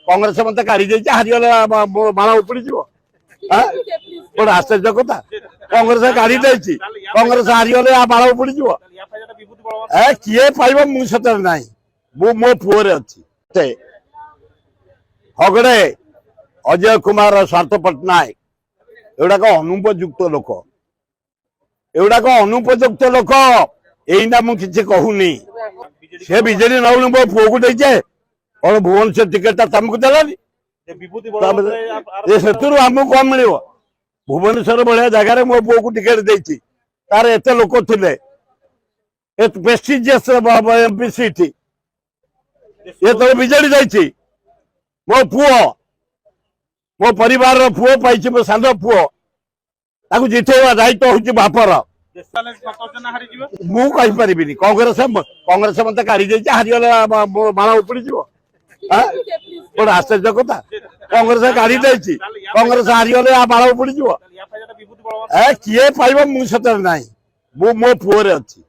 କଂଗ୍ରେସ ମତେ କାଢି ଦେଇଛି, ହାରିଗଲେ ମାଳ ଉପଡ଼ିଯିବ। ଗୋଟେ ଆଶ୍ଚର୍ଯ୍ୟ କଥା, କଂଗ୍ରେସ କାଢି ଦେଇଛି, କଂଗ୍ରେସ ହାରିଗଲେ ମାଳ ଉପଡ଼ିଯିବ। କିଏ ପାଇବ ମୁଁ ସତରେ ନାହିଁ, ମୁଁ ମୋ ପୁଅରେ ଅଛି। ହଗଡେ ଅଜୟ କୁମାର, ସ୍ୱାର୍ଥ ପଟ୍ଟନାୟକ ଏଗୁଡାକ ଅନୁପଯୁକ୍ତ ଲୋକ, ଏଗୁଡାକ ଅନୁପଯୁକ୍ତ ଲୋକ। ଏଇନା ମୁଁ କିଛି କହୁନି, ସେ ବିଜେଡି ନଉନି, ମୋ ପୁଅକୁ ଦେଇଛେ। କଣ ଭୁବନେଶ୍ୱର ଟିକେଟ ଟା ତମକୁ ଦେଲାନି? ସେଥିରୁ ଆମକୁ କଣ ମିଳିବ? ଭୁବନେଶ୍ୱର ଭଳିଆ ଜାଗାରେ ମୋ ପୁଅକୁ ଟିକେଟ ଦେଇଛି, ତାର ଏତେ ଲୋକ ଥିଲେ, ପ୍ରେଷ୍ଟିଜିୟସ୍ ଏମପି ସିଟ୍, ଯେତେବେଳେ ବିଜେଡି ଯାଇଛି, ମୋ ପୁଅ, ମୋ ପରିବାରର ପୁଅ ପାଇଛି, ମୋ ସାନ ପୁଅ, ତାକୁ ଜିତେଇବା ଦାୟିତ୍ୱ ହଉଛି ବାପର। ମୁଁ କହିପାରିବିନି, କଂଗ୍ରେସ ମତେ କାଢି ଦେଇଛି, ହାରିଗଲେ ମାଳ ଉପଡ଼ିଯିବ। ଗୋଟେ ଆଶ୍ଚର୍ଯ୍ୟ କଥା, କଂଗ୍ରେସ କାଢି ଦେଇଛି, କଂଗ୍ରେସ ହାରିଗଲେ ମାଳ ଉପଡ଼ିଯିବ। କିଏ ପାଇବ ମୁଁ ସତରେ ନାହିଁ, ମୁଁ ମୋ ପୁଅରେ ଅଛି।